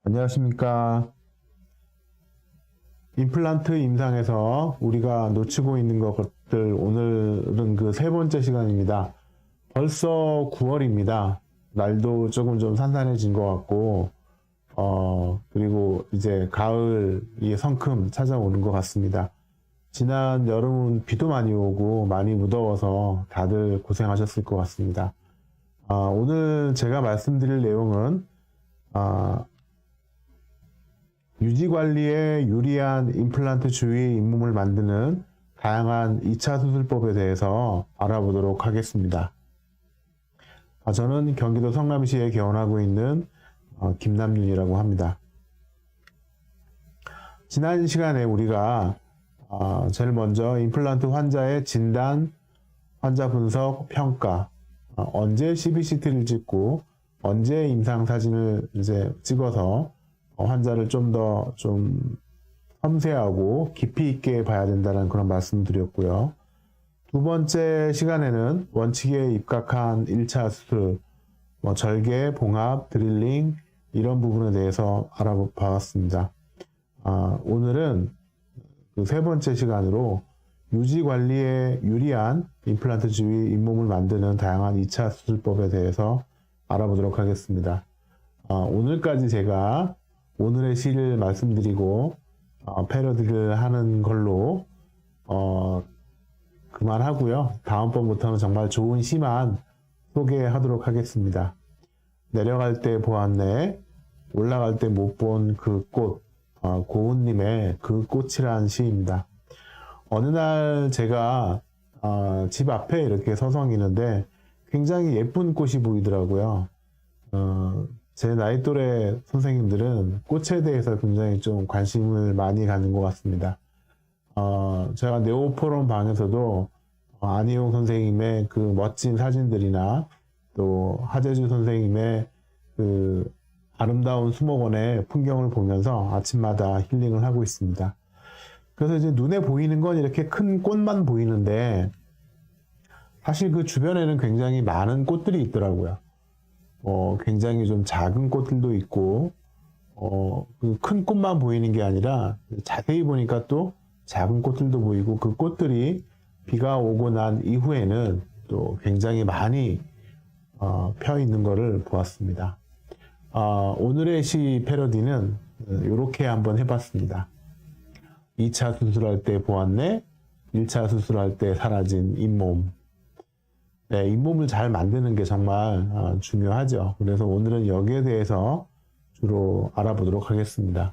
안녕하십니까. 임플란트 임상에서 우리가 놓치고 있는 것들, 오늘은 그 세 번째 시간입니다. 벌써 9월입니다. 날도 조금 좀 산산해진 것 같고, 그리고 이제 가을이 성큼 찾아오는 것 같습니다. 지난 여름은 비도 많이 오고 많이 무더워서 다들 고생하셨을 것 같습니다. 오늘 제가 말씀드릴 내용은, 유지관리에 유리한 임플란트 주위 잇몸을 만드는 다양한 2차 수술법에 대해서 알아보도록 하겠습니다. 저는 경기도 성남시에 개원하고 있는 김남윤이라고 합니다. 지난 시간에 우리가 제일 먼저 임플란트 환자의 진단, 환자 분석, 평가, 언제 CBCT를 찍고 언제 임상사진을 이제 찍어서 환자를 좀 더 섬세하고 깊이 있게 봐야 된다는 그런 말씀을 드렸고요. 두 번째 시간에는 원칙에 입각한 1차 수술, 절개, 봉합, 드릴링 이런 부분에 대해서 알아봤습니다. 오늘은 그 세 번째 시간으로 유지 관리에 유리한 임플란트 주위 잇몸을 만드는 다양한 2차 수술법에 대해서 알아보도록 하겠습니다. 오늘까지 제가 오늘의 시를 말씀드리고 패러디를 하는 걸로 그만하고요. 다음번부터는 정말 좋은 시만 소개하도록 하겠습니다. 내려갈 때 보았네, 올라갈 때 못 본 그 꽃, 고은님의 그 꽃이란 시입니다. 어느 날 제가 집 앞에 이렇게 서성이는데 굉장히 예쁜 꽃이 보이더라고요. 제 나이 또래 선생님들은 꽃에 대해서 굉장히 좀 관심을 많이 갖는 것 같습니다. 제가 네오포럼 방에서도 안희용 선생님의 그 멋진 사진들이나 또 하재주 선생님의 그 아름다운 수목원의 풍경을 보면서 아침마다 힐링을 하고 있습니다. 그래서 이제 눈에 보이는 건 이렇게 큰 꽃만 보이는데 사실 그 주변에는 굉장히 많은 꽃들이 있더라고요. 굉장히 좀 작은 꽃들도 있고, 그 큰 꽃만 보이는 게 아니라 자세히 보니까 또 작은 꽃들도 보이고 그 꽃들이 비가 오고 난 이후에는 또 굉장히 많이 펴 있는 것을 보았습니다. 오늘의 시 패러디는 이렇게 한번 해봤습니다. 2차 수술할 때 보았네, 1차 수술할 때 사라진 잇몸. 네, 잇몸을 잘 만드는 게 정말 중요하죠. 그래서 오늘은 여기에 대해서 주로 알아보도록 하겠습니다.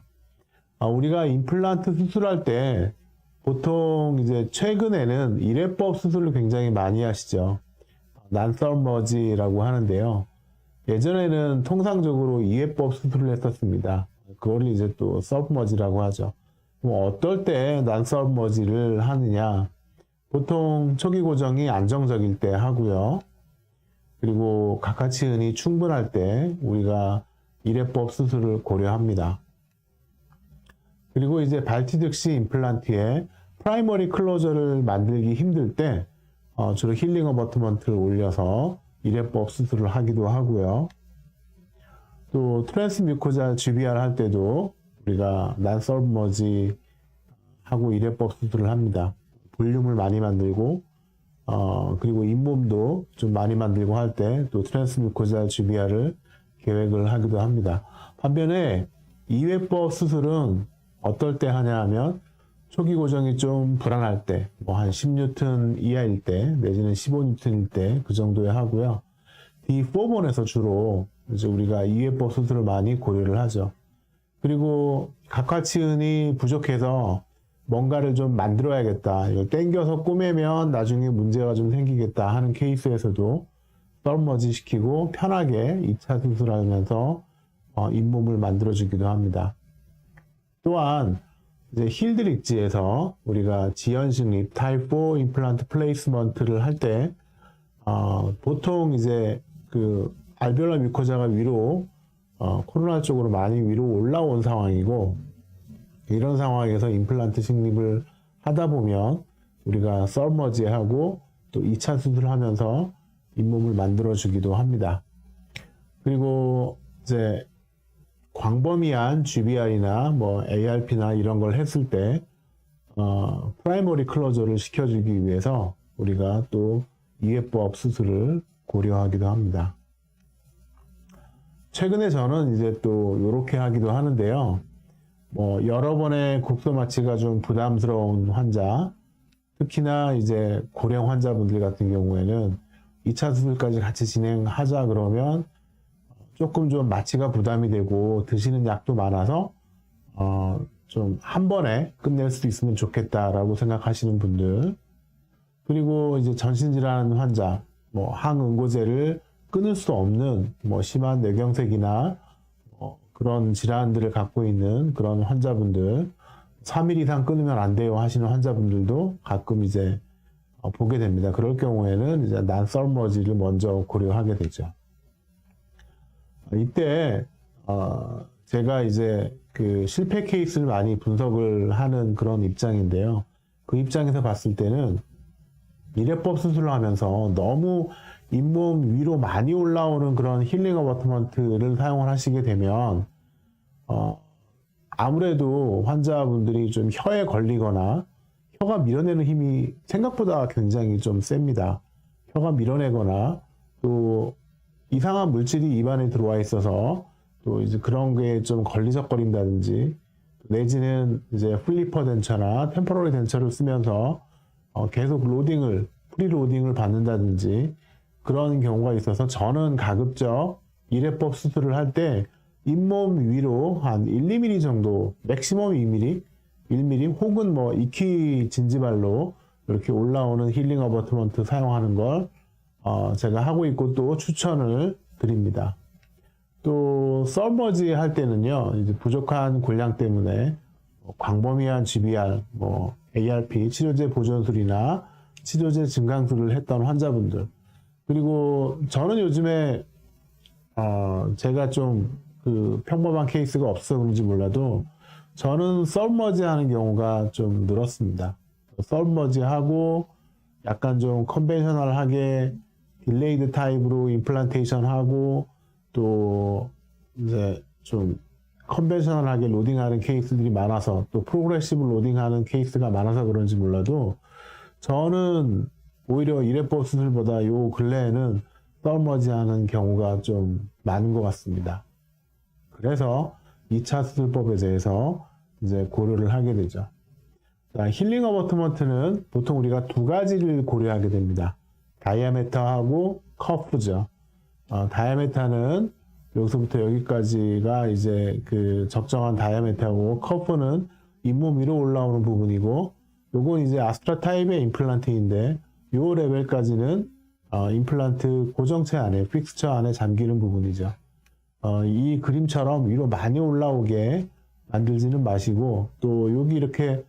우리가 임플란트 수술할 때 보통 이제 최근에는 일회법 수술을 굉장히 많이 하시죠. 난썰머지라고 하는데요. 예전에는 통상적으로 이회법 수술을 했었습니다. 그걸 이제 또 서브머지라고 하죠. 어떨 때 난썰머지를 하느냐? 보통 초기 고정이 안정적일 때 하고요. 그리고 각하치은이 충분할 때 우리가 일회법 수술을 고려합니다. 그리고 이제 발티득시 임플란트에 프라이머리 클로저를 만들기 힘들 때 주로 힐링 어버트먼트를 올려서 일회법 수술을 하기도 하고요. 또 트랜스뮤코자 GBR 할 때도 우리가 난서브머지 하고 일회법 수술을 합니다. 볼륨을 많이 만들고 그리고 잇몸도 좀 많이 만들고 할 때 또 트랜스뮤코자 GBR을 계획을 하기도 합니다. 반면에 이회법 수술은 어떨 때 하냐 하면 초기 고정이 좀 불안할 때, 뭐 한 10뉴턴 이하일 때 내지는 15뉴턴일 때 그 정도에 하고요. D4번에서 주로 이제 우리가 이회법 수술을 많이 고려를 하죠. 그리고 각하치은이 부족해서 뭔가를 좀 만들어야겠다, 이걸 땡겨서 꼬매면 나중에 문제가 좀 생기겠다 하는 케이스에서도 썰머지 시키고 편하게 2차 수술하면서 잇몸을 만들어주기도 합니다. 또한 이제 힐드릭지에서 우리가 지연식 립 타입 4 임플란트 플레이스먼트를 할 때 보통 이제 그 알베올라 뮤코자가 위로 코로나 쪽으로 많이 위로 올라온 상황이고, 이런 상황에서 임플란트 식립을 하다 보면 우리가 썰머지하고 또 2차 수술을 하면서 잇몸을 만들어 주기도 합니다. 그리고 이제 광범위한 GBR이나 뭐 ARP나 이런 걸 했을 때 프라이머리 클로저를 시켜주기 위해서 우리가 또 이해법 수술을 고려하기도 합니다. 최근에 저는 이제 또 이렇게 하기도 하는데요. 뭐 여러 번의 국소 마취가 좀 부담스러운 환자, 특히나 이제 고령 환자분들 같은 경우에는 2차 수술까지 같이 진행하자 그러면 조금 좀 마취가 부담이 되고 드시는 약도 많아서 좀 한 번에 끝낼 수 있으면 좋겠다라고 생각하시는 분들, 그리고 이제 전신질환 환자, 뭐 항응고제를 끊을 수 없는 뭐 심한 뇌경색이나 그런 질환들을 갖고 있는 그런 환자분들, 3일 이상 끊으면 안 돼요 하시는 환자분들도 가끔 이제 보게 됩니다. 그럴 경우에는 이제 난썰머지를 먼저 고려하게 되죠. 이때 제가 이제 그 실패 케이스를 많이 분석을 하는 그런 입장인데요. 그 입장에서 봤을 때는 이래법 수술을 하면서 너무 잇몸 위로 많이 올라오는 그런 힐링 어버트먼트를 사용을 하시게 되면 아무래도 환자분들이 좀 혀에 걸리거나 혀가 밀어내는 힘이 생각보다 굉장히 좀 셉니다. 혀가 밀어내거나 또 이상한 물질이 입안에 들어와 있어서 또 이제 그런 게 좀 걸리적거린다든지, 내지는 이제 플리퍼 덴처나 템포러리 덴처를 쓰면서 계속 프리로딩을 받는다든지 그런 경우가 있어서 저는 가급적 이래법 수술을 할 때 잇몸 위로 한 1, 2mm 정도, 맥시멈 2mm, 1mm 혹은 뭐 이퀴 진지발로 이렇게 올라오는 힐링 어버트먼트 사용하는 걸 제가 하고 있고 또 추천을 드립니다. 또 썰머지 할 때는요, 이제 부족한 골량 때문에 광범위한 GBR, 뭐 ARP, 치료제 보존술이나 치료제 증강술을 했던 환자분들, 그리고 저는 요즘에 제가 좀 그 평범한 케이스가 없어서 그런지 몰라도 저는 썰머지 하는 경우가 좀 늘었습니다. 썰머지 하고 약간 좀 컨벤셔널하게 딜레이드 타입으로 임플란테이션 하고 또 이제 좀 컨벤셔널하게 로딩하는 케이스들이 많아서, 또 프로그레시브 로딩하는 케이스가 많아서 그런지 몰라도 저는 오히려 이래법 수술보다 요 근래에는 썰머지 하는 경우가 좀 많은 것 같습니다. 그래서 2차 수술법에 대해서 이제 고려를 하게 되죠. 힐링 어버트먼트는 보통 우리가 두 가지를 고려하게 됩니다. 다이아메터하고 커프죠. 다이아메터는 여기서부터 여기까지가 이제 그 적정한 다이아메터고, 커프는 잇몸 위로 올라오는 부분이고, 요건 이제 아스트라 타입의 임플란트인데 요 레벨까지는 임플란트 고정체 안에, 픽스처 안에 잠기는 부분이죠. 이 그림처럼 위로 많이 올라오게 만들지는 마시고, 또 여기 이렇게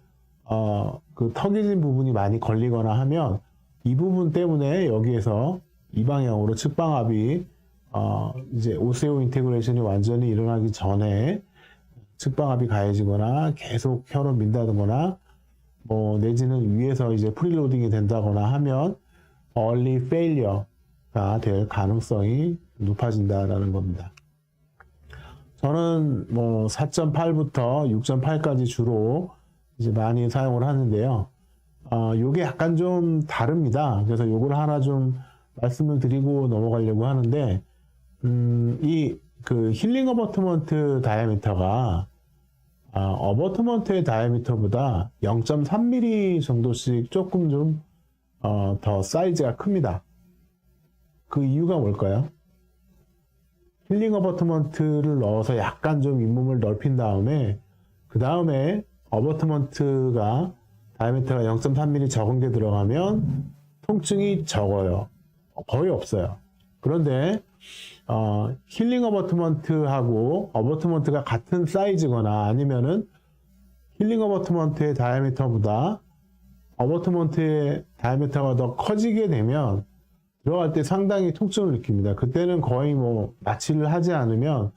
그 턱이진 부분이 많이 걸리거나 하면 이 부분 때문에 여기에서 이 방향으로 측방압이 이제 오세오 인테그레이션이 완전히 일어나기 전에 측방압이 가해지거나 계속 혀로 민다거나 뭐 내지는 위에서 이제 프리로딩이 된다거나 하면 early failure가 될 가능성이 높아진다라는 겁니다. 저는 뭐 4.8부터 6.8까지 주로 이제 많이 사용을 하는데요. 요게 약간 좀 다릅니다. 그래서 요걸 하나 좀 말씀을 드리고 넘어가려고 하는데, 이 그 힐링 어버트먼트 다이아미터가 어버트먼트의 다이아미터보다 0.3mm 정도씩 조금 좀 더 사이즈가 큽니다. 그 이유가 뭘까요? 힐링 어버트먼트를 넣어서 약간 좀 잇몸을 넓힌 다음에 그 다음에 어버트먼트가 다이아미터가 0.3mm 적은 게 들어가면 통증이 적어요. 거의 없어요. 그런데 힐링 어버트먼트하고 어버트먼트가 같은 사이즈거나 아니면은 힐링 어버트먼트의 다이아미터보다 어버트먼트의 다이아미터가 더 커지게 되면 들어갈 때 상당히 통증을 느낍니다. 그때는 거의 뭐 마취를 하지 않으면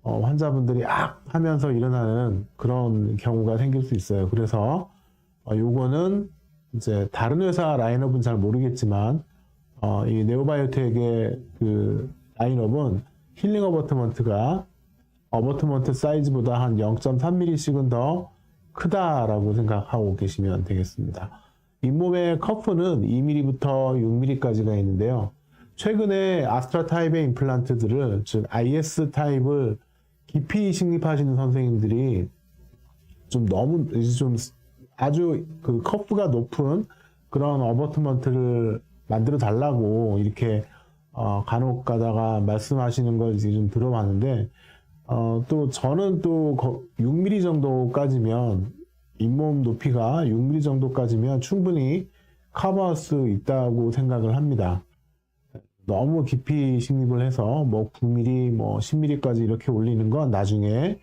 환자분들이 악 하면서 일어나는 그런 경우가 생길 수 있어요. 그래서 요거는 이제 다른 회사 라인업은 잘 모르겠지만 이 네오바이오텍의 그 라인업은 힐링 어버트먼트가 어버트먼트 사이즈보다 한 0.3mm씩은 더 크다라고 생각하고 계시면 되겠습니다. 잇몸의 커프는 2mm부터 6mm까지가 있는데요. 최근에 아스트라 타입의 임플란트들을, 즉 IS 타입을 깊이 식립하시는 선생님들이 좀 너무 좀 아주 그 커프가 높은 그런 어버트먼트를 만들어 달라고 이렇게 간혹 가다가 말씀하시는 걸 이제 좀 들어봤는데, 또 저는 또 6mm 정도까지면, 잇몸 높이가 6mm 정도까지면 충분히 커버할 수 있다고 생각을 합니다. 너무 깊이 식립을 해서 뭐 9mm, 뭐 10mm까지 이렇게 올리는 건 나중에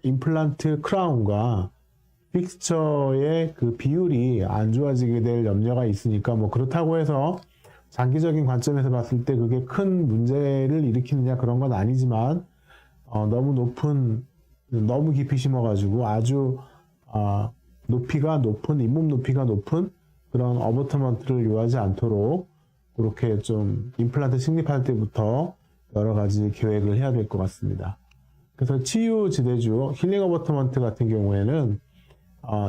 임플란트 크라운과 픽스처의 그 비율이 안 좋아지게 될 염려가 있으니까, 뭐 그렇다고 해서 장기적인 관점에서 봤을 때 그게 큰 문제를 일으키느냐 그런 건 아니지만, 너무 깊이 심어가지고 아주 높이가 높은, 잇몸 높이가 높은 그런 어버터먼트를 요하지 않도록 그렇게 좀 임플란트 식립할 때부터 여러 가지 계획을 해야 될 것 같습니다. 그래서 치유 지대주 힐링 어버터먼트 같은 경우에는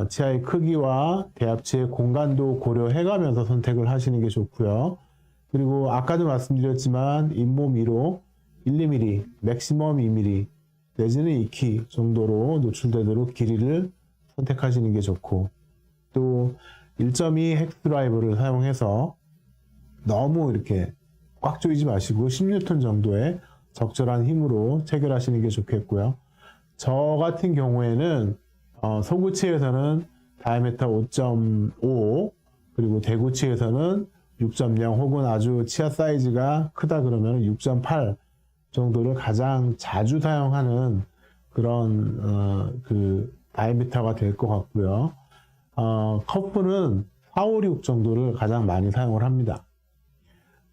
치아의 크기와 대합치의 공간도 고려해가면서 선택을 하시는 게 좋고요. 그리고 아까도 말씀드렸지만 잇몸 위로 1, 2mm, 맥시멈 2mm 내지는 2키 정도로 노출되도록 길이를 선택하시는 게 좋고, 또 1.2 헥스 드라이버를 사용해서 너무 이렇게 꽉 조이지 마시고 10N 정도의 적절한 힘으로 체결하시는 게 좋겠고요. 저 같은 경우에는 소구치에서는 다이아미터 5.5 그리고 대구치에서는 6.0 혹은 아주 치아 사이즈가 크다 그러면 6.8 정도를 가장 자주 사용하는 그런 그 다이아미터가 될 것 같고요. 커프는 4, 5, 6 정도를 가장 많이 사용을 합니다.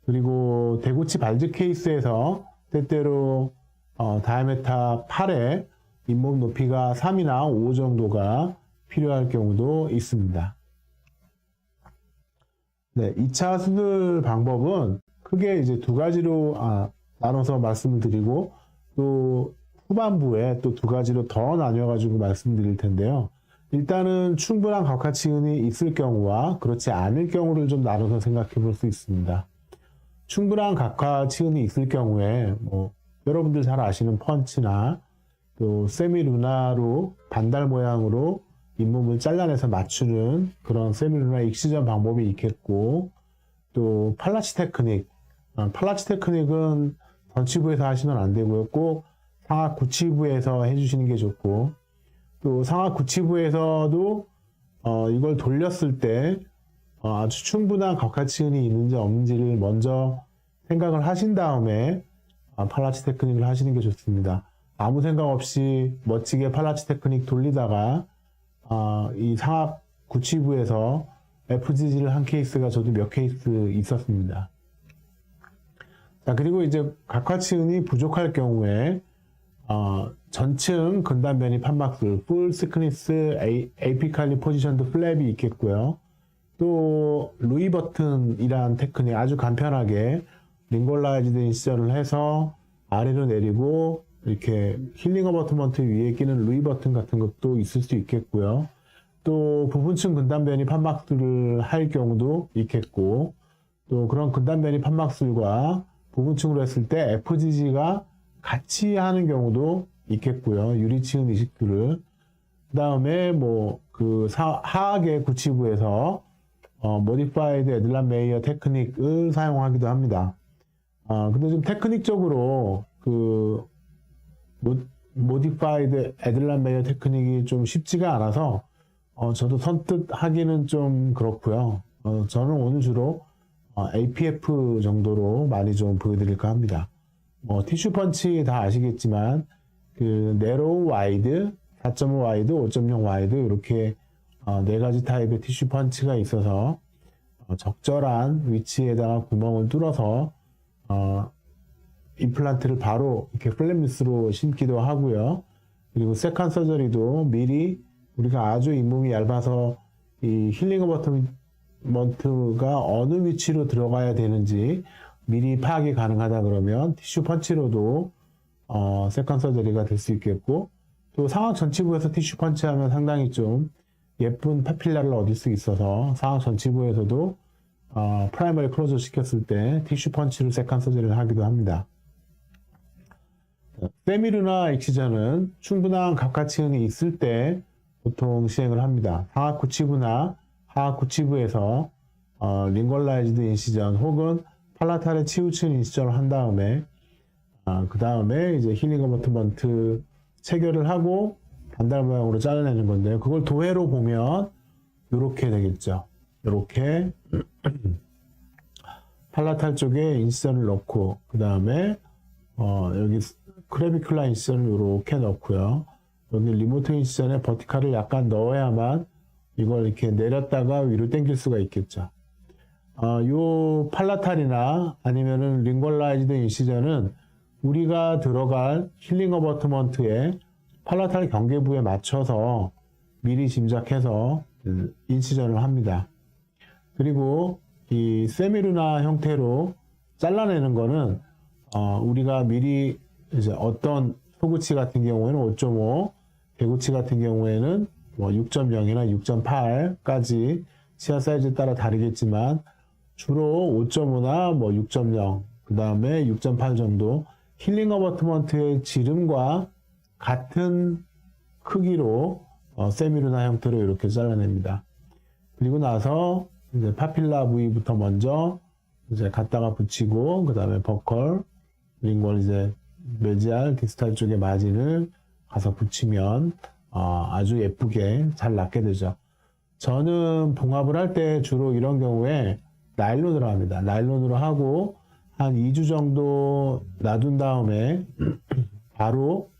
그리고 대구치 발즈 케이스에서 때때로 다이아미터 8에 잇몸 높이가 3이나 5 정도가 필요할 경우도 있습니다. 네, 2차 수술 방법은 크게 이제 두 가지로 나눠서 말씀을 드리고, 또 후반부에 또 두 가지로 더 나뉘어가지고 말씀드릴 텐데요. 일단은 충분한 각화치은이 있을 경우와 그렇지 않을 경우를 좀 나눠서 생각해 볼 수 있습니다. 충분한 각화치은이 있을 경우에 뭐 여러분들 잘 아시는 펀치나 또 세미루나로 반달 모양으로 잇몸을 잘라내서 맞추는 그런 세미루나 익시전 방법이 있겠고, 또 팔라치 테크닉, 팔라치 테크닉은 전치부에서 하시면 안 되고요. 꼭 상하 구치부에서 해주시는 게 좋고, 또 상하 구치부에서도 이걸 돌렸을 때 아주 충분한 각화치은이 있는지 없는지를 먼저 생각을 하신 다음에 팔라치 테크닉을 하시는 게 좋습니다. 아무 생각 없이 멋지게 팔라치 테크닉 돌리다가 이 상하 구치부에서 FGG를 한 케이스가 저도 몇 케이스 있었습니다. 자, 그리고 이제 각화치은이 부족할 경우에 전층 근단 변이 판막술, 풀 스크니스 에이피칼리 포지션드 플랩이 있겠고요. 또 루이 버튼이란 테크닉, 아주 간편하게 링골라이즈드 인시전을 해서 아래로 내리고 이렇게 힐링 어버트먼트 위에 끼는 루이 버튼 같은 것도 있을 수 있겠고요. 또 부분층 근단 변이 판막술을 할 경우도 있겠고, 또 그런 근단 변이 판막술과 부분층으로 했을 때 FGG가 같이 하는 경우도 있겠고요. 유리치은 이식술을. 그 다음에 뭐 그 하악의 구치부에서 모디파이드 에들란 메이어 테크닉을 사용하기도 합니다. 근데 좀 테크닉적으로 그 모디파이드 에들란 메이어 테크닉이 좀 쉽지가 않아서 저도 선뜻 하기는 좀 그렇고요. 저는 오늘 주로 APF 정도로 많이 좀 보여드릴까 합니다. 티슈 펀치 다 아시겠지만 그 네로우 와이드, 4.5 와이드, 5.0 와이드 이렇게 네 가지 타입의 티슈 펀치가 있어서 적절한 위치에다가 구멍을 뚫어서 임플란트를 바로 이렇게 플랫미스로 심기도 하고요. 그리고 세컨 서저리도 미리 우리가 아주 잇몸이 얇아서 이 힐링 어버트먼트가 어느 위치로 들어가야 되는지 미리 파악이 가능하다 그러면 티슈 펀치로도 세컨 서저리가 될 수 있겠고, 또 상악 전치부에서 티슈 펀치하면 상당히 좀 예쁜 파필라를 얻을 수 있어서 상악 전치부에서도 프라이머리 클로저 시켰을 때 티슈 펀치를 세컨 서저리를 하기도 합니다. 세미루나 익시전은 충분한 각하치은이 있을 때 보통 시행을 합니다. 상악 구치부나 하악 구치부에서 링걸라이즈드 인시전 혹은 팔라탈의 치우친 인시전을 한 다음에 그 다음에 이제 힐링 어버트먼트 체결을 하고 반달 모양으로 잘라내는 건데요. 그걸 도해로 보면 이렇게 되겠죠. 이렇게 팔라탈 쪽에 인시전을 넣고 그 다음에 여기 크레비큘라 인시전을 이렇게 넣고요. 여기 리모트 인시전에 버티칼을 약간 넣어야만 이걸 이렇게 내렸다가 위로 당길 수가 있겠죠. 요 팔라탈이나 아니면은 링걸라이즈드 인시전은 우리가 들어갈 힐링 어버트먼트의 팔라탈 경계부에 맞춰서 미리 짐작해서 인시전을 합니다. 그리고 이 세미루나 형태로 잘라내는 거는 우리가 미리 이제 어떤 소구치 같은 경우에는 5.5, 대구치 같은 경우에는 뭐 6.0이나 6.8까지 치아 사이즈에 따라 다르겠지만 주로 5.5나 뭐 6.0, 그 다음에 6.8 정도 힐링 어버트먼트의 지름과 같은 크기로 세미루나 형태로 이렇게 잘라냅니다. 그리고 나서 이제 파필라 부위부터 먼저 이제 갖다가 붙이고 그 다음에 버컬, 링걸 이제 메지알, 디스탈 쪽에 마진을 가서 붙이면 아주 예쁘게 잘 낫게 되죠. 저는 봉합을 할 때 주로 이런 경우에 나일론으로 합니다. 나일론으로 하고 한 2주 정도 놔둔 다음에 바로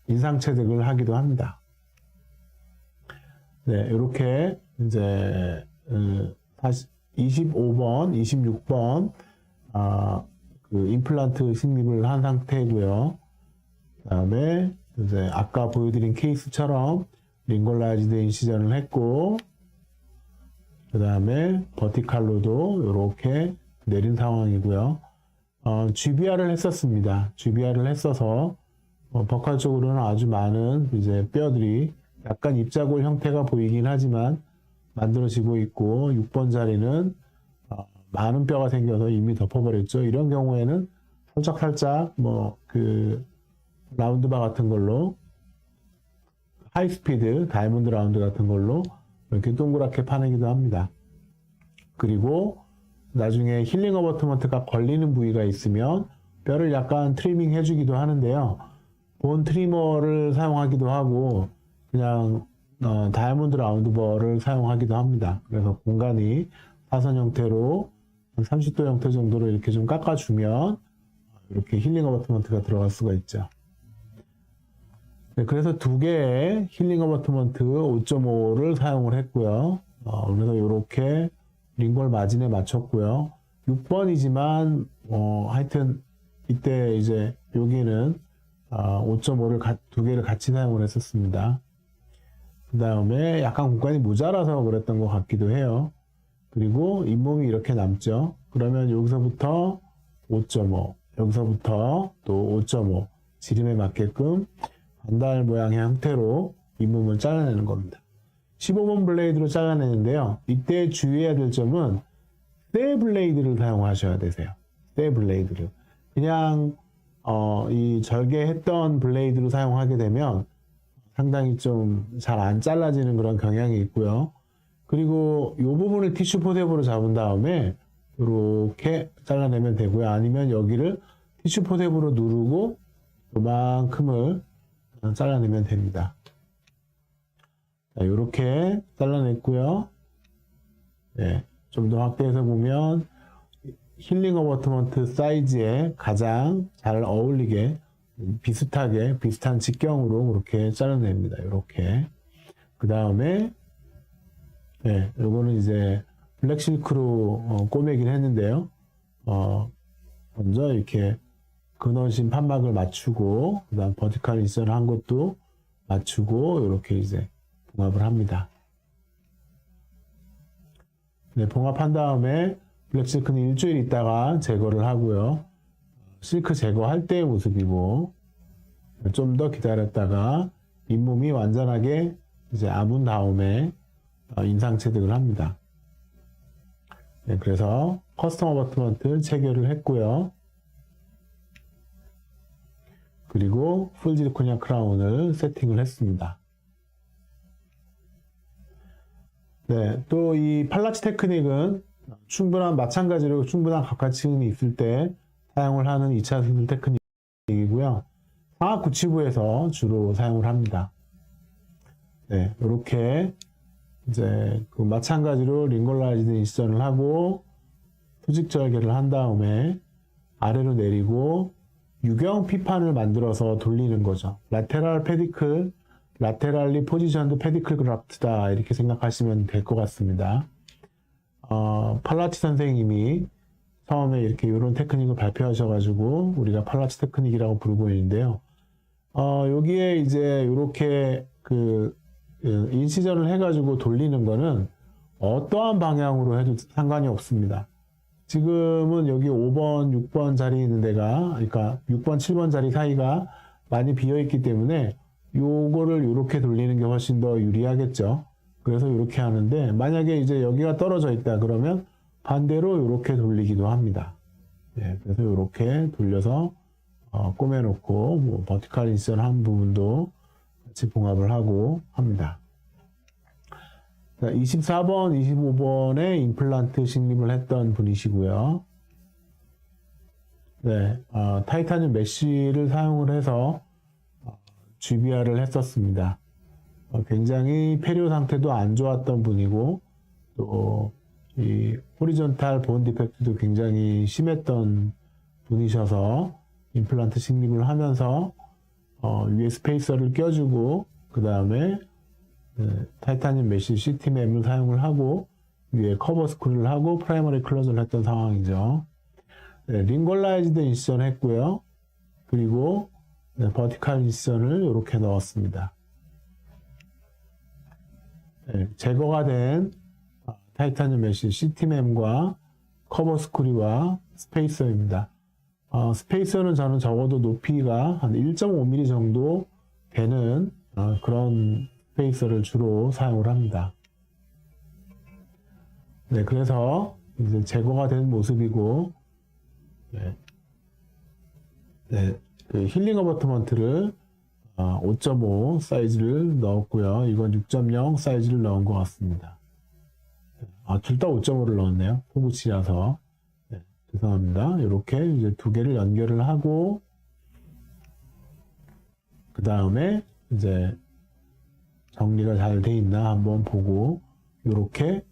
인상체득을 하기도 합니다. 네, 이렇게 이제 25번, 26번 그 임플란트 식립을 한 상태고요. 그 다음에 이제 아까 보여드린 케이스처럼 링걸라이즈드 인시전을 했고, 그 다음에 버티칼로도 이렇게 내린 상황이고요. GBR을 했었습니다. GBR을 했어서 버칼 쪽으로는 아주 많은 이제 뼈들이 약간 입자골 형태가 보이긴 하지만 만들어지고 있고 6번 자리는 많은 뼈가 생겨서 이미 덮어버렸죠. 이런 경우에는 살짝 뭐 그 라운드바 같은 걸로 하이스피드 다이몬드 라운드 같은 걸로 이렇게 동그랗게 파내기도 합니다. 그리고 나중에 힐링 어버트먼트가 걸리는 부위가 있으면 뼈를 약간 트리밍 해주기도 하는데요. 본 트리머를 사용하기도 하고 그냥 다이아몬드 라운드버를 사용하기도 합니다. 그래서 공간이 사선 형태로 한 30도 형태 정도로 이렇게 좀 깎아주면 이렇게 힐링 어버트먼트가 들어갈 수가 있죠. 네, 그래서 두 개의 힐링 어버트먼트 5.5를 사용을 했고요. 그래서 이렇게 링걸 마진에 맞췄고요. 6번이지만 하여튼 이때 이제 여기는 5.5를 두 개를 같이 사용을 했었습니다. 그 다음에 약간 공간이 모자라서 그랬던 것 같기도 해요. 그리고 잇몸이 이렇게 남죠. 그러면 여기서부터 5.5, 여기서부터 또 5.5 지름에 맞게끔 반달 모양의 형태로 잇몸을 잘라내는 겁니다. 15번 블레이드로 잘라내는데요. 이때 주의해야 될 점은 쇠 블레이드를 사용하셔야 되세요. 쇠 블레이드를. 그냥 이 절개했던 블레이드로 사용하게 되면 상당히 좀 잘 안 잘라지는 그런 경향이 있고요. 그리고 이 부분을 티슈 포셉으로 잡은 다음에 이렇게 잘라내면 되고요. 아니면 여기를 티슈 포셉으로 누르고 요만큼을 잘라내면 됩니다. 자, 이렇게 잘라냈고요. 네, 좀 더 확대해서 보면 힐링 어버트먼트 사이즈에 가장 잘 어울리게 비슷한 직경으로 그렇게 잘라냅니다. 이렇게. 그 다음에 네, 요거는 이제 블랙실크로 꼬매긴 했는데요. 먼저 이렇게 근원심 판막을 맞추고 그 다음 버티칼 인ser을 한 것도 맞추고 이렇게 이제 봉합을 합니다. 네, 봉합한 다음에 블랙실크는 일주일 있다가 제거를 하고요. 실크 제거할 때의 모습이고, 좀 더 기다렸다가 잇몸이 완전하게 이제 아문 다음에 인상 체득을 합니다. 네, 그래서 커스텀 어버트먼트 체결을 했고요. 그리고 풀 지르코니아 크라운을 세팅을 했습니다. 네, 또 이 팔라치 테크닉은 마찬가지로 충분한 각화층이 있을 때 사용을 하는 2차 수술 테크닉이고요. 상하 구치부에서 주로 사용을 합니다. 네, 이렇게 이제 그 마찬가지로 링걸라이즈드 인시전을 하고 수직 절개를 한 다음에 아래로 내리고 유경 피판을 만들어서 돌리는 거죠. 라테랄 페디클, 라테랄리 포지션드 페디클 그라프트다 이렇게 생각하시면 될 것 같습니다. 팔라치 선생님이 처음에 이렇게 이런 테크닉을 발표하셔가지고 우리가 팔라치 테크닉이라고 부르고 있는데요. 여기에 이제 이렇게 인시전을 해가지고 돌리는 거는 어떠한 방향으로 해도 상관이 없습니다. 지금은 여기 5번, 6번 자리 있는 데가, 그러니까 6번, 7번 자리 사이가 많이 비어있기 때문에 요거를 이렇게 돌리는 게 훨씬 더 유리하겠죠. 그래서 이렇게 하는데, 만약에 이제 여기가 떨어져 있다 그러면 반대로 이렇게 돌리기도 합니다. 예, 그래서 이렇게 돌려서 꼬매놓고 뭐 버티컬 인시전 한 부분도 같이 봉합을 하고 합니다. 24번, 25번에 임플란트 식립을 했던 분이시고요. 네, 타이타늄 메쉬를 사용을 해서 GBR을 했었습니다. 굉장히 폐료 상태도 안 좋았던 분이고, 또 이 호리존탈 본 디펙트도 굉장히 심했던 분이셔서 임플란트 식립을 하면서 위에 스페이서를 껴주고 그 다음에 타이타늄 메쉬 CTM을 사용을 하고 위에 커버 스크류를 하고 프라이머리 클로즈를 했던 상황이죠. 네, 링걸라이즈드 인시전 했고요. 그리고 버티컬 인시전을 이렇게 넣었습니다. 네, 제거가 된 타이타늄 메쉬 CTM과 커버 스크류와 스페이서입니다. 스페이서는 저는 적어도 높이가 한 1.5mm 정도 되는 그런 스페이서를 주로 사용을 합니다. 네, 그래서 이제 제거가 된 모습이고, 그 힐링 어버트먼트를 5.5 사이즈를 넣었고요. 이건 6.0 사이즈를 넣은 것 같습니다. 둘 다 5.5를 넣었네요. 포구치라서. 죄송합니다. 이렇게 이제 두 개를 연결을 하고, 그 다음에 이제 정리가 잘 돼 있나 한번 보고, 이렇게,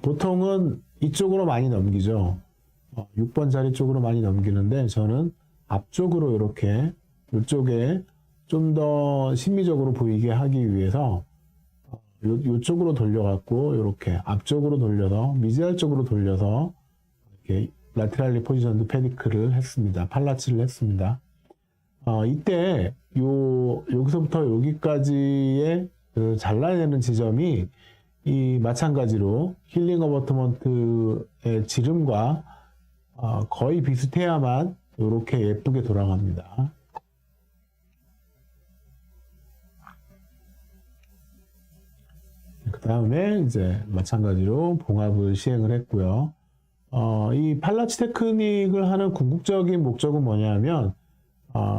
보통은 이쪽으로 많이 넘기죠. 6번 자리 쪽으로 많이 넘기는데, 저는 앞쪽으로 이렇게, 이쪽에 좀 더 심미적으로 보이게 하기 위해서, 이쪽으로 돌려갖고, 이렇게 앞쪽으로 돌려서, 미지알 쪽으로 돌려서, 이렇게 라테랄리 포지션드 페디클을 했습니다. 팔라치를 했습니다. 이때 여기서부터 여기까지의 그 잘라내는 지점이 이 마찬가지로 힐링 어버트먼트의 지름과 거의 비슷해야만 이렇게 예쁘게 돌아갑니다. 그 다음에 이제 마찬가지로 봉합을 시행을 했고요. 이 팔라치 테크닉을 하는 궁극적인 목적은 뭐냐면,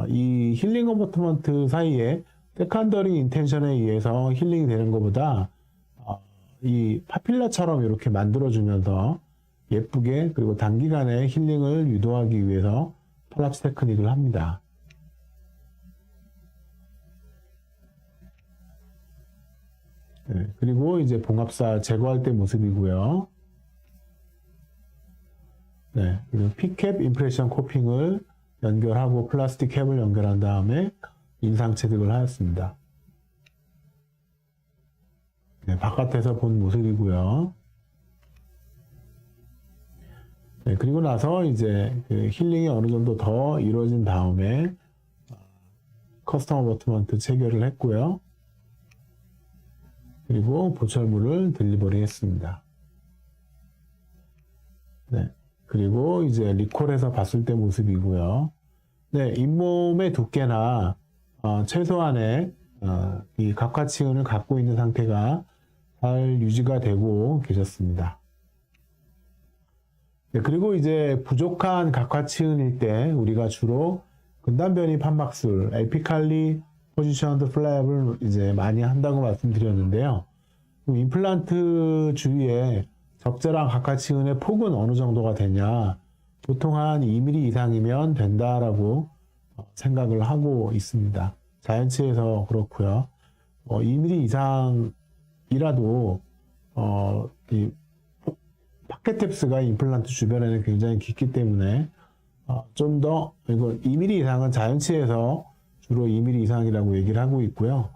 이 힐링 어버트먼트 사이에 세컨더리 인텐션에 의해서 힐링이 되는 것보다, 이 파필라처럼 이렇게 만들어주면서 예쁘게 그리고 단기간에 힐링을 유도하기 위해서 팔라치 테크닉을 합니다. 네, 그리고 이제 봉합사 제거할 때 모습이고요. 네, 그리고 P캡 임프레션 코핑을 연결하고 플라스틱 캡을 연결한 다음에 인상 체득을 하였습니다. 네, 바깥에서 본 모습이고요. 네, 그리고 나서 이제 그 힐링이 어느 정도 더 이루어진 다음에 커스텀 어버트먼트 체결을 했고요. 그리고 보철물을 딜리버리 했습니다. 네. 그리고 이제 리콜해서 봤을 때 모습이고요. 네, 잇몸의 두께나 최소한의 이 각화치은을 갖고 있는 상태가 잘 유지가 되고 계셨습니다. 네, 그리고 이제 부족한 각화치은일 때 우리가 주로 근단변이 판막술, 에피칼리 포지션드 플랩을 이제 많이 한다고 말씀드렸는데요. 임플란트 주위에 적절한 각화치은의 폭은 어느 정도가 되냐? 보통 한 2mm 이상이면 된다라고 생각을 하고 있습니다. 자연치에서 그렇고요. 2mm 이상이라도 이 파켓탭스가 임플란트 주변에는 굉장히 깊기 때문에 좀 더 이거 2mm 이상은 자연치에서 주로 2mm 이상이라고 얘기를 하고 있고요.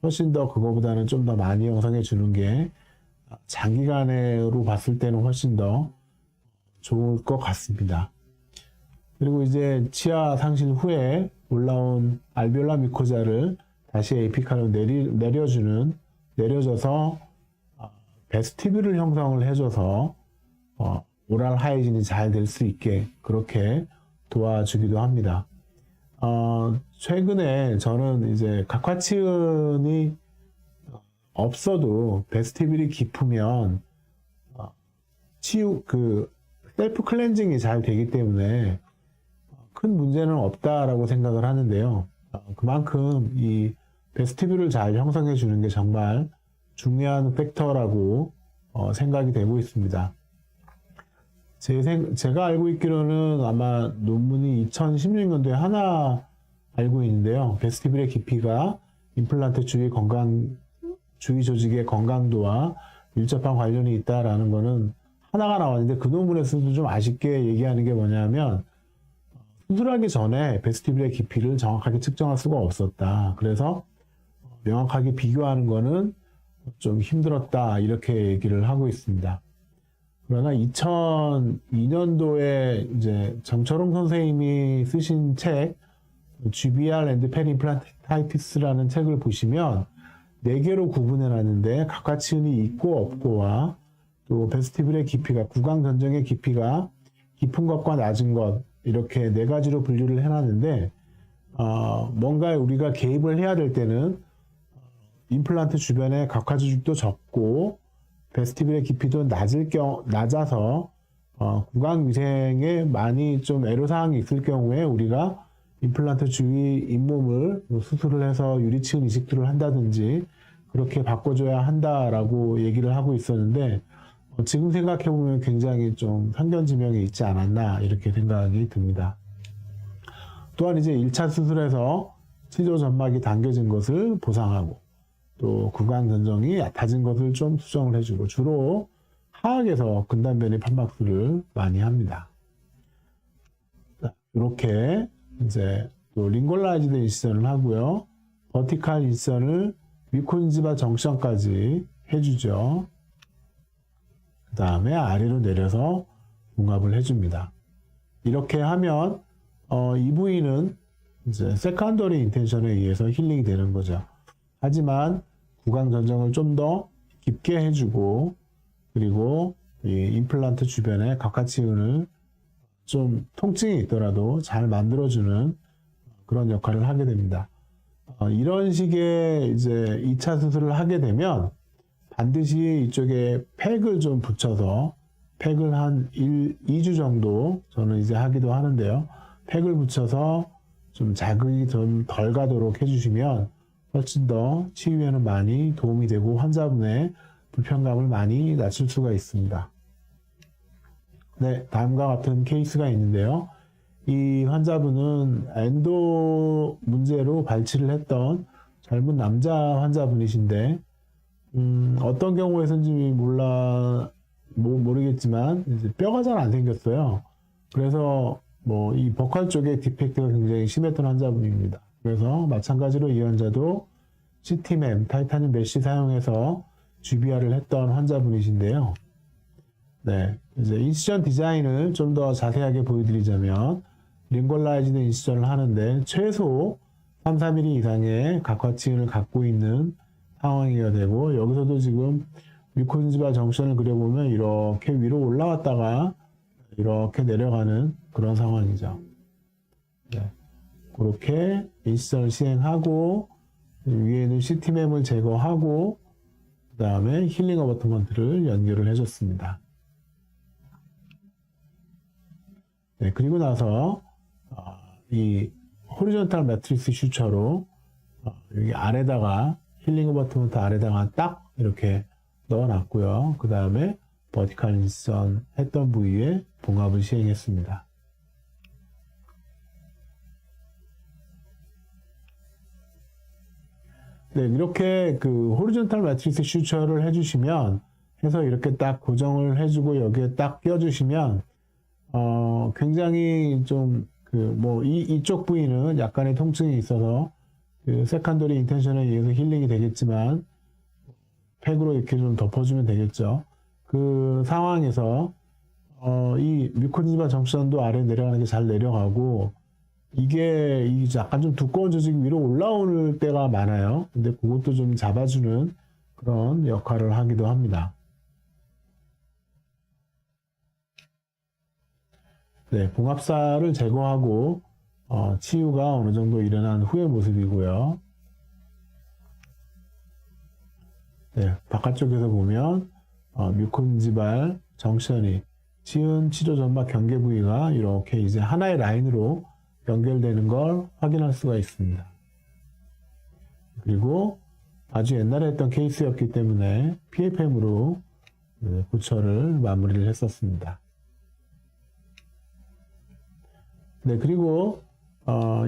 훨씬 더 그거보다는 좀 더 많이 형성해 주는 게 장기간으로 봤을 때는 훨씬 더 좋을 것 같습니다. 그리고 이제 치아 상실 후에 올라온 알베올라 미코자를 다시 에피칼로 내려줘서 베스티뷸를 형성을 해줘서 오랄 하이진이 잘 될 수 있게 그렇게 도와주기도 합니다. 최근에 저는 이제 각화치은이 없어도 베스티뷸이 깊으면 셀프 클렌징이 잘 되기 때문에 큰 문제는 없다라고 생각을 하는데요. 그만큼 이 베스티뷸를 잘 형성해 주는 게 정말 중요한 팩터라고 생각이 되고 있습니다. 제가 알고 있기로는 아마 논문이 2016년도에 하나 알고 있는데요. 베스티뷸의 깊이가 임플란트 주위 조직의 건강도와 밀접한 관련이 있다라는 거는 하나가 나왔는데 그 논문에서도 좀 아쉽게 얘기하는 게 뭐냐면 수술하기 전에 베스티뷸의 깊이를 정확하게 측정할 수가 없었다. 그래서 명확하게 비교하는 거는 좀 힘들었다 이렇게 얘기를 하고 있습니다. 그러나 2002년도에 이제 정철웅 선생님이 쓰신 책 GBR and Periimplantitis라는 책을 보시면 4개로 구분해 놨는데 각화치은이 있고 없고와 또 베스티뷸의 깊이가 구강 전정의 깊이가 깊은 것과 낮은 것 이렇게 4가지로 분류를 해놨는데 뭔가 우리가 개입을 해야 될 때는 임플란트 주변에 각화 조직도 적고 베스티뷸의 깊이도 낮아서 구강 위생에 많이 좀 애로사항이 있을 경우에 우리가 임플란트 주위 잇몸을 수술을 해서 유리치은 이식술을 한다든지 그렇게 바꿔줘야 한다라고 얘기를 하고 있었는데 지금 생각해보면 굉장히 좀 편견지명이 있지 않았나 이렇게 생각이 듭니다. 또한 이제 1차 수술에서 치조 점막이 당겨진 것을 보상하고 또 구강 전정이 얕아진 것을 좀 수정을 해주고 주로 하악에서 근단변이 판막술을 많이 합니다. 이렇게 이제 또 링골라이즈드 인시전을 하고요. 버티칼 인시전을 미콘지바 정션까지 해주죠. 그 다음에 아래로 내려서 융합을 해줍니다. 이렇게 하면 이 부위는 이제 세컨더리 인텐션에 의해서 힐링이 되는 거죠. 하지만 구강 전정을 좀 더 깊게 해주고 그리고 이 임플란트 주변에 각화치은을 좀 통증이 있더라도 잘 만들어주는 그런 역할을 하게 됩니다. 이런 식의 이제 2차 수술을 하게 되면 반드시 이쪽에 팩을 좀 붙여서 팩을 한 2주 정도 저는 이제 하기도 하는데요. 팩을 붙여서 좀 자극이 좀 덜 가도록 해주시면 훨씬 더 치유에는 많이 도움이 되고 환자분의 불편감을 많이 낮출 수가 있습니다. 네, 다음과 같은 케이스가 있는데요. 이 환자분은 엔도 문제로 발치를 했던 젊은 남자 환자분이신데 어떤 경우에선지 모르겠지만 이제 뼈가 잘 안 생겼어요. 그래서 이 버칼 쪽에 디펙트가 굉장히 심했던 환자분입니다. 그래서 마찬가지로 이 환자도 CTMM, 타이타늄 메쉬 사용해서 GBR을 했던 환자분이신데요. 네, 이제 인시전 디자인을 좀 더 자세하게 보여드리자면 링골라이즈드 인시전을 하는데 최소 3-4mm 이상의 각화치은을 갖고 있는 상황이어야 되고 여기서도 지금 미콘지바 정션을 그려보면 이렇게 위로 올라왔다가 이렇게 내려가는 그런 상황이죠. 네. 그렇게 인시전을 시행하고 위에 있는 시티맵을 제거하고 그 다음에 힐링 어버트먼트를 연결을 해줬습니다. 네, 그리고 나서 이 호리존탈 매트리스 슈처로 여기 아래다가 힐링 어버트먼트 아래다가 딱 이렇게 넣어놨고요. 그 다음에 버티컬 인시전 했던 부위에 봉합을 시행했습니다. 네, 이렇게 그 호리존탈 매트리스 슈처를 해주시면 해서 이렇게 딱 고정을 해주고 여기에 딱 껴주시면 굉장히 좀 이쪽 부위는 약간의 통증이 있어서 그 세컨더리 인텐션에 의해서 힐링이 되겠지만 팩으로 이렇게 좀 덮어주면 되겠죠. 그 상황에서 이 뮤코진지바 정션도 아래 내려가는 게 잘 내려가고 이게 약간 좀 두꺼운 조직이 위로 올라올 때가 많아요. 근데 그것도 좀 잡아주는 그런 역할을 하기도 합니다. 네, 봉합사를 제거하고 치유가 어느 정도 일어난 후의 모습이고요. 네, 바깥쪽에서 보면 뮤코진지발 정션이 치은 치료 점막 경계 부위가 이렇게 이제 하나의 라인으로 연결되는 걸 확인할 수가 있습니다. 그리고 아주 옛날에 했던 케이스였기 때문에 PFM으로 부처를 마무리를 했었습니다. 네, 그리고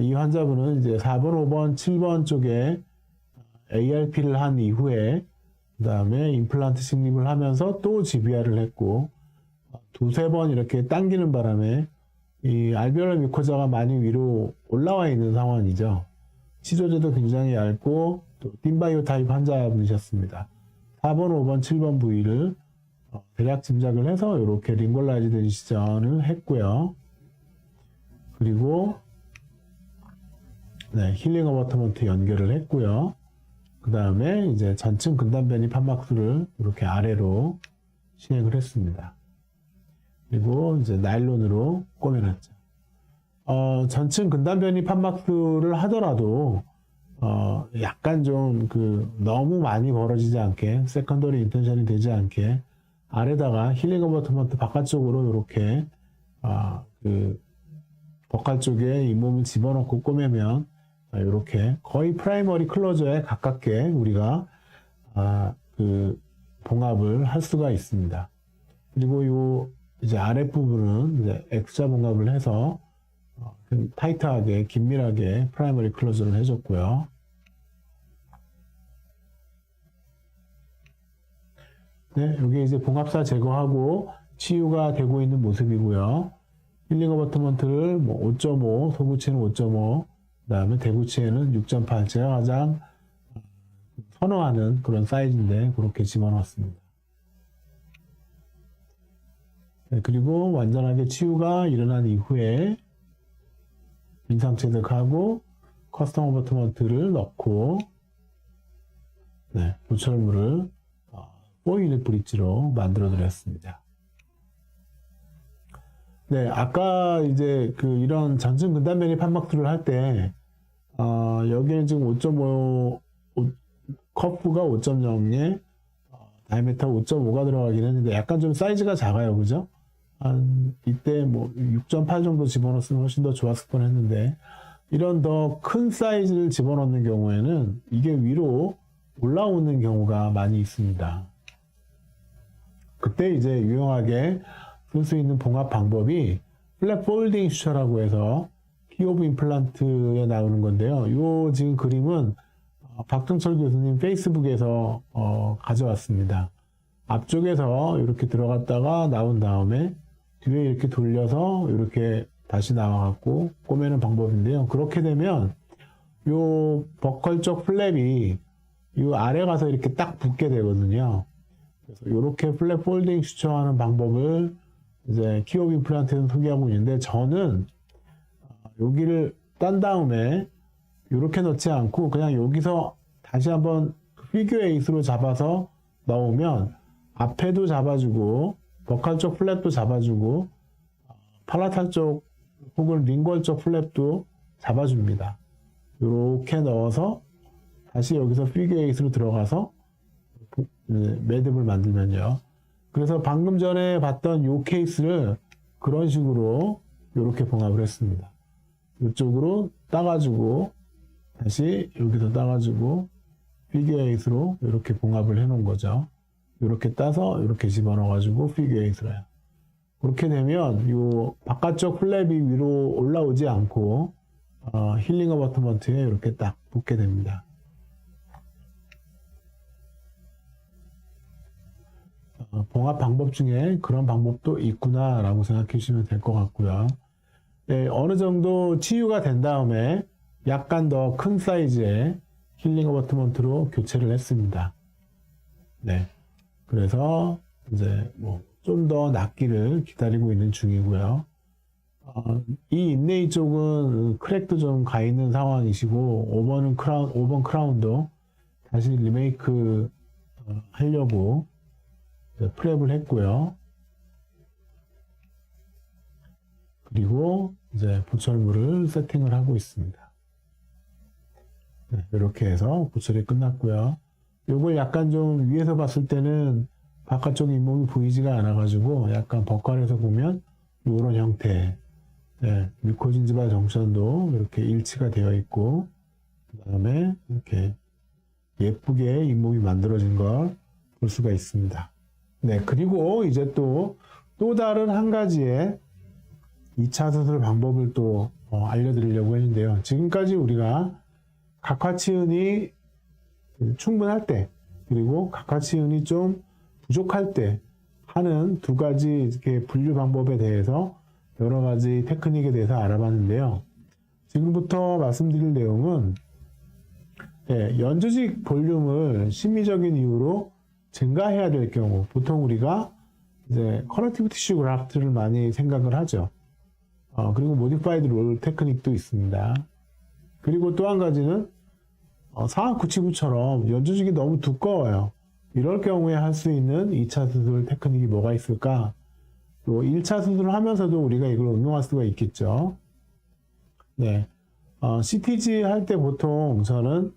이 환자분은 이제 4번, 5번, 7번 쪽에 ARP를 한 이후에 그 다음에 임플란트 식립을 하면서 또 GBR을 했고 두세 번 이렇게 당기는 바람에 이 알베올라 뮤코자가 많이 위로 올라와 있는 상황이죠. 치조제도 굉장히 얇고 또 딘바이오 타입 환자분이셨습니다. 4번, 5번, 7번 부위를 대략 짐작을 해서 이렇게 링골라이즈드 인시전을 했고요. 그리고 네, 힐링 어버트먼트 연결을 했고요. 그 다음에 이제 전층 근단변이 판막술을 이렇게 아래로 시행을 했습니다. 그리고 이제 나일론으로 꼬매놨죠. 전층 근단변이 판막술을 하더라도 약간 좀 너무 많이 벌어지지 않게 세컨더리 인텐션이 되지 않게 아래다가 힐링 어버트먼트 바깥쪽으로 이렇게 버칼 쪽에 잇몸을 집어넣고 꼬매면 이렇게 거의 프라이머리 클로저에 가깝게 우리가 봉합을 할 수가 있습니다. 그리고 요 이제 아랫부분은 이제 X자 봉합을 해서 타이트하게 긴밀하게 프라이머리 클로저를 해줬고요. 네, 여기 이제 봉합사 제거하고 치유가 되고 있는 모습이고요. 힐링 어버트먼트를 5.5, 소구치는 5.5, 그 다음에 대구치에는 6.8, 제가 가장 선호하는 그런 사이즈인데 그렇게 집어넣었습니다. 네, 그리고 완전하게 치유가 일어난 이후에 임상체득하고 커스텀 어버트먼트를 넣고 네, 보철물을 4유닛 브릿지로 만들어 드렸습니다. 네, 아까 이제 이런 전층 근단변이 판막술을 할 때 여기는 지금 5.5 커프가 5.0에 다이아미터 5.5가 들어가긴 했는데 약간 좀 사이즈가 작아요, 그죠? 이때 6.8 정도 집어넣었으면 훨씬 더 좋았을 뻔했는데 이런 더 큰 사이즈를 집어넣는 경우에는 이게 위로 올라오는 경우가 많이 있습니다. 그때 이제 유용하게 쓸 수 있는 봉합 방법이 플랫 폴딩 슈처라고 해서 키 오브 임플란트에 나오는 건데요. 요 지금 그림은 박정철 교수님 페이스북에서 가져왔습니다. 앞쪽에서 이렇게 들어갔다가 나온 다음에 뒤에 이렇게 돌려서 이렇게 다시 나와갖고 꼬매는 방법인데요. 그렇게 되면 요 버컬 쪽 플랩이 요 아래 가서 이렇게 딱 붙게 되거든요. 그래서 이렇게 플랫 폴딩 슈처하는 방법을 이제 키 오브 임플란트에서 소개하고 있는데 저는 여기를 딴 다음에 이렇게 넣지 않고 그냥 여기서 다시 한번 피규어 8으로 잡아서 넣으면 앞에도 잡아주고 버칼 쪽 플랩도 잡아주고 팔라탈 쪽 혹은 링궐 쪽 플랩도 잡아줍니다. 이렇게 넣어서 다시 여기서 피겨 8으로 들어가서 매듭을 만들면요. 그래서 방금 전에 봤던 이 케이스를 그런 식으로 이렇게 봉합을 했습니다. 이쪽으로 따가지고 다시 여기서 따가지고 피겨 8으로 이렇게 봉합을 해 놓은 거죠. 이렇게 따서 이렇게 집어넣어 가지고 피겨 8으로 해요. 그렇게 되면 이 바깥쪽 플랩이 위로 올라오지 않고 힐링 어버트먼트에 이렇게 딱 붙게 됩니다. 봉합 방법 중에 그런 방법도 있구나 라고 생각해 주시면 될 것 같고요. 네, 어느 정도 치유가 된 다음에 약간 더 큰 사이즈의 힐링 어버트먼트로 교체를 했습니다. 네, 그래서 이제 좀 더 낫기를 기다리고 있는 중이고요. 이 인레이 쪽은 크랙도 좀 가 있는 상황이시고 5번 크라운도 다시 리메이크 하려고 프랩을 했고요. 그리고 이제 보철물을 세팅을 하고 있습니다. 네, 이렇게 해서 보철이 끝났고요. 요걸 약간 좀 위에서 봤을 때는 바깥쪽 잇몸이 보이지가 않아 가지고 약간 버칼에서 보면 이런 형태, 네, 뮤코진지바 정션도 이렇게 일치가 되어 있고 그 다음에 이렇게 예쁘게 잇몸이 만들어진 걸 볼 수가 있습니다. 네, 그리고 이제 또 다른 한 가지의 2차 수술 방법을 또 알려드리려고 했는데요. 지금까지 우리가 각화치은이 충분할 때 그리고 각화치은이 좀 부족할 때 하는 두 가지 이렇게 분류 방법에 대해서 여러 가지 테크닉에 대해서 알아봤는데요. 지금부터 말씀드릴 내용은 연조직 볼륨을 심미적인 이유로 증가해야 될 경우 보통 우리가 이제 커넥티브 티슈 그라프트를 많이 생각을 하죠. 그리고 모디파이드 롤 테크닉도 있습니다. 그리고 또 한 가지는 상하구치부처럼 연조직이 너무 두꺼워요. 이럴 경우에 할 수 있는 2차 수술 테크닉이 뭐가 있을까? 또 1차 수술을 하면서도 우리가 이걸 응용할 수가 있겠죠. 네. CTG 할 때 보통 저는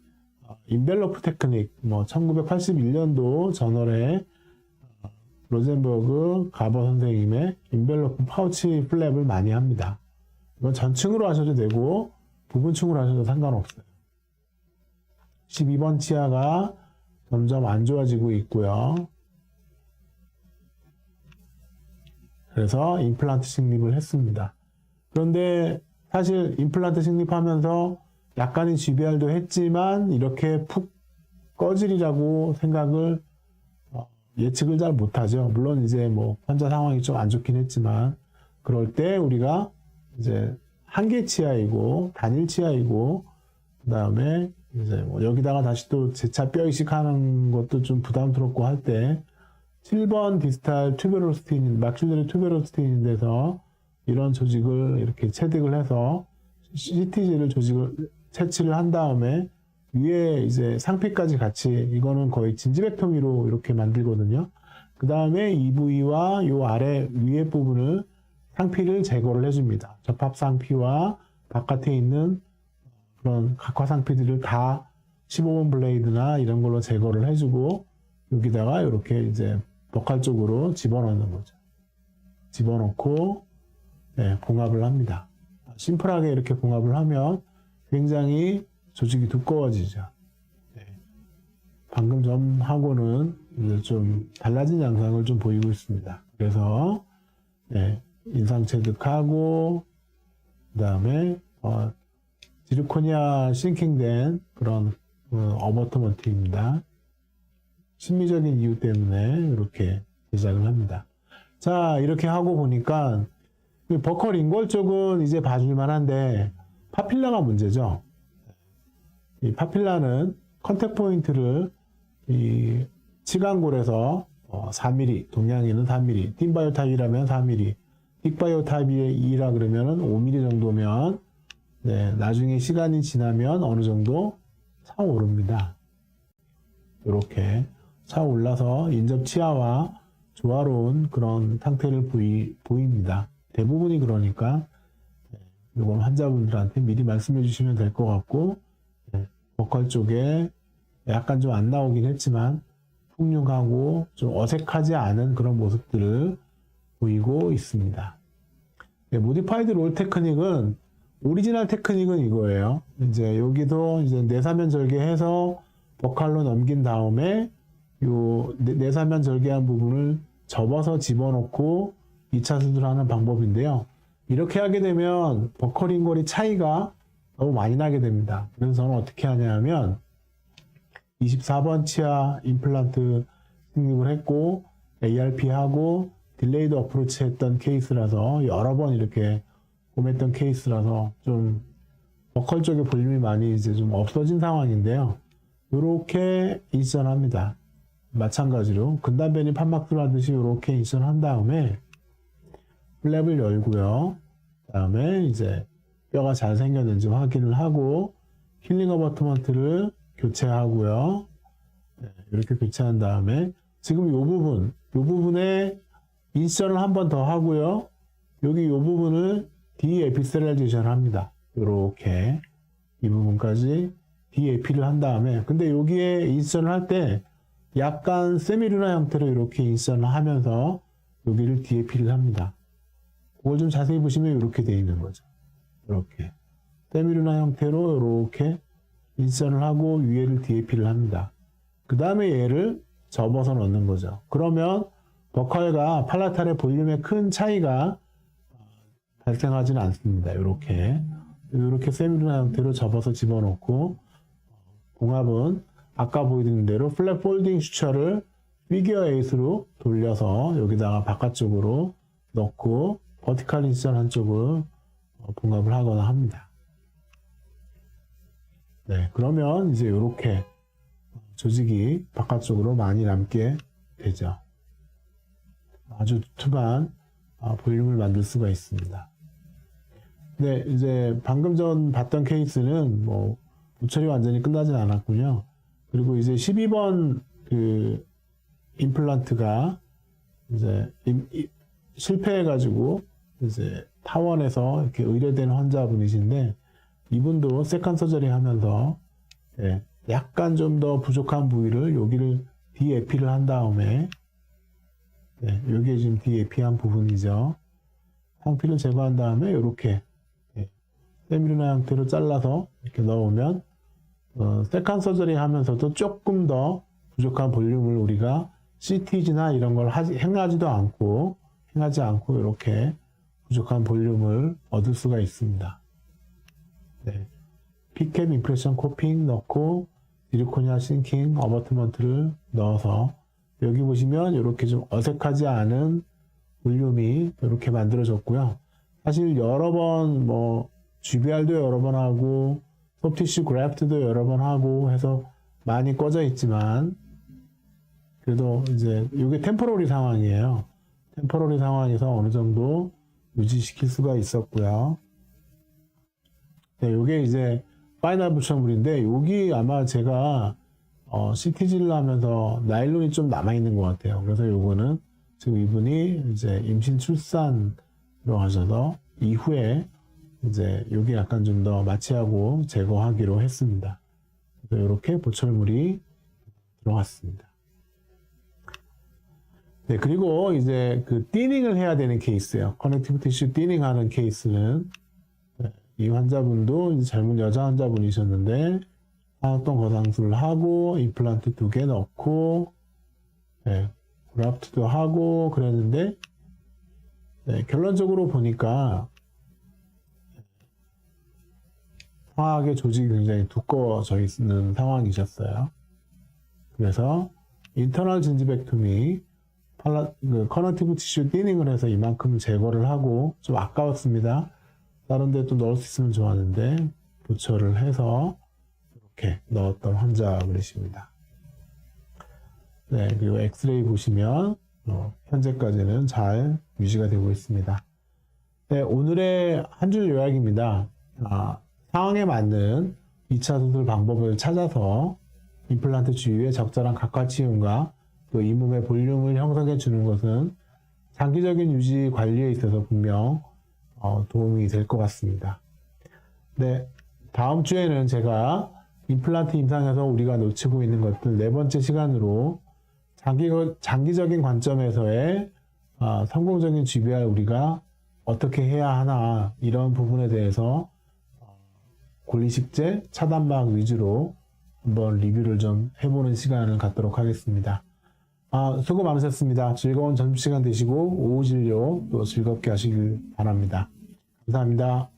인벨로프 테크닉, 1981년도 저널에 로젠버그 가버 선생님의 인벨로프 파우치 플랩을 많이 합니다. 이건 전층으로 하셔도 되고 부분층으로 하셔도 상관없어요. 12번 치아가 점점 안 좋아지고 있고요. 그래서 임플란트 식립을 했습니다. 그런데 사실 임플란트 식립하면서 약간의 GBR도 했지만 이렇게 푹 꺼지리라고 생각을 예측을 잘 못하죠. 물론 이제 환자 상황이 좀 안 좋긴 했지만 그럴 때 우리가 이제 한개 치아이고 단일 치아이고 그 다음에 이제 여기다가 다시 또 재차 뼈 이식하는 것도 좀 부담스럽고 할 때 7번 디스탈 튜베로스틴, 막슐러리 튜베로스틴인 데서 이런 조직을 이렇게 체득을 해서 CTG를 채취를 한 다음에 위에 이제 상피까지 같이 이거는 거의 진지백토미로 이렇게 만들거든요. 그 다음에 이 부위와 요 아래 위에 부분을 상피를 제거를 해줍니다. 접합 상피와 바깥에 있는 그런 각화 상피들을 다 15번 블레이드나 이런 걸로 제거를 해주고 여기다가 이렇게 이제 버칼 쪽으로 집어넣는 거죠. 집어넣고 봉합을 합니다. 심플하게 이렇게 봉합을 하면 굉장히 조직이 두꺼워지죠. 방금 전하고는 이제 좀 달라진 양상을 좀 보이고 있습니다. 그래서 인상 체득하고 그 다음에 지르코니아 싱킹된 그런 어버트먼트입니다. 심미적인 이유 때문에 이렇게 제작을 합니다. 자, 이렇게 하고 보니까 버컬 인골 쪽은 이제 봐줄만 한데 파필라가 문제죠. 이 파필라는 컨택 포인트를 이 치간골에서 4mm, 동양인은 4mm, 틴바이오 타입이라면 4mm, 틱바이오 타입이 2라 그러면은 5mm 정도면 나중에 시간이 지나면 어느 정도 차오릅니다. 이렇게 차올라서 인접 치아와 조화로운 그런 상태를 보입니다. 대부분이 그러니까 이건 환자분들한테 미리 말씀해 주시면 될 것 같고, 보컬 쪽에 약간 좀 안 나오긴 했지만 흉흉하고 좀 어색하지 않은 그런 모습들을 보이고 있습니다. 모디파이드 롤 테크닉은 오리지널 테크닉은 이거예요. 이제 여기도 이제 내사면 절개해서 버칼로 넘긴 다음에 요 내사면 절개한 부분을 접어서 집어넣고 2차 수술하는 방법인데요. 이렇게 하게 되면 버커링 거리 차이가 너무 많이 나게 됩니다. 그래서 저는 어떻게 하냐면 24번 치아 임플란트 승립을 했고 ARP 하고 딜레이드 어프로치 했던 케이스라서 여러 번 이렇게 곰했던 케이스라서 좀 버컬 쪽에 볼륨이 많이 이제 좀 없어진 상황인데요. 이렇게 인션합니다. 마찬가지로 근단변이 판막술 하듯이 이렇게 인션한 다음에 플랩을 열고요. 그 다음에 이제 뼈가 잘 생겼는지 확인을 하고 힐링 어버트먼트를 교체하고요. 이렇게 교체한 다음에 지금 이 부분에 인션을 한 번 더 하고요. 여기 이 부분을 디에피셀라이제이션 합니다. 이렇게 이 부분까지 디에피를 한 다음에 근데 여기에 인션을 할 때 약간 세미루나 형태로 이렇게 인션을 하면서 여기를 디에피를 합니다. 그걸 좀 자세히 보시면 이렇게 되어 있는 거죠. 이렇게 세미루나 형태로 이렇게 인션을 하고 위에를 디에피를 합니다. 그 다음에 얘를 접어서 넣는 거죠. 그러면 버컬과 팔라탈의 볼륨에 큰 차이가 발생하지는 않습니다. 이렇게 세미루나 형태로 접어서 집어넣고 봉합은 아까 보여드린 대로 플랫 폴딩 슈처를 피규어 8으로 돌려서 여기다가 바깥쪽으로 넣고 버티컬 인션 한쪽을 봉합을 하거나 합니다. 네, 그러면 이제 이렇게 조직이 바깥쪽으로 많이 남게 되죠. 아주 두툼한 볼륨을 만들 수가 있습니다. 네, 이제 방금 전 봤던 케이스는 뭐 우철이 완전히 끝나진 않았군요. 그리고 이제 12번 그 임플란트가 이제 실패해가지고 이제 타원에서 이렇게 의뢰된 환자분이신데 이분도 세컨 서저리 하면서 약간 좀 더 부족한 부위를 여기를 디에피를 한 다음에 여기에 지금 디에피한 부분이죠. 상피를 제거한 다음에 이렇게 세미루나 형태로 잘라서 이렇게 넣으면 세컨 서저리 하면서도 조금 더 부족한 볼륨을 우리가 CTG나 이런 걸 행하지 않고 이렇게 부족한 볼륨을 얻을 수가 있습니다. 네. 피캡 임프레션 코핑 넣고 지르코니아 싱킹 어버트먼트를 넣어서 여기 보시면 이렇게 좀 어색하지 않은 볼륨이 이렇게 만들어졌고요. 사실 여러 번 뭐 GBR도 여러 번 하고 소프티슈 그래프트도 여러 번 하고 해서 많이 꺼져 있지만 그래도 이제 이게 템포러리 상황이에요. 템포러리 상황에서 어느 정도 유지시킬 수가 있었고요. 네, 이게 이제 파이널 부착물인데 여기 아마 제가 CTG를 하면서 나일론이 좀 남아있는 것 같아요. 그래서 요거는 지금 이분이 이제 임신 출산으로 하셔서 이후에 이제 여기 약간 좀 더 마취하고 제거하기로 했습니다. 그래서 이렇게 보철물이 들어갔습니다. 네, 그리고 이제 그 띠닝을 해야 되는 케이스예요. 커넥티브 티슈 띠닝 하는 케이스는 이 환자분도 이제 젊은 여자 환자분이셨는데 하악동 거상술을 하고 임플란트 2개 넣고 그라프트도 하고 그랬는데 결론적으로 보니까 상악의 조직이 굉장히 두꺼워져 있는 상황이셨어요. 그래서 인터널 진지벡토미 커넥티브 티슈 띠닝을 해서 이만큼 제거를 하고 좀 아까웠습니다. 다른 데 또 넣을 수 있으면 좋았는데 보철을 해서 이렇게 넣었던 환자분이십니다. 네, 그리고 엑스레이 보시면 현재까지는 잘 유지가 되고 있습니다. 네, 오늘의 한 줄 요약입니다. 상황에 맞는 2차 수술 방법을 찾아서 임플란트 주위에 적절한 각과치움과 또 이 몸의 볼륨을 형성해 주는 것은 장기적인 유지 관리에 있어서 분명 도움이 될 것 같습니다. 네, 다음 주에는 제가 임플란트 임상에서 우리가 놓치고 있는 것들 네 번째 시간으로 장기적인 관점에서의 성공적인 GBR 우리가 어떻게 해야 하나 이런 부분에 대해서 골리식제 차단막 위주로 한번 리뷰를 좀 해보는 시간을 갖도록 하겠습니다. 수고 많으셨습니다. 즐거운 점심시간 되시고 오후 진료 또 즐겁게 하시길 바랍니다. 감사합니다.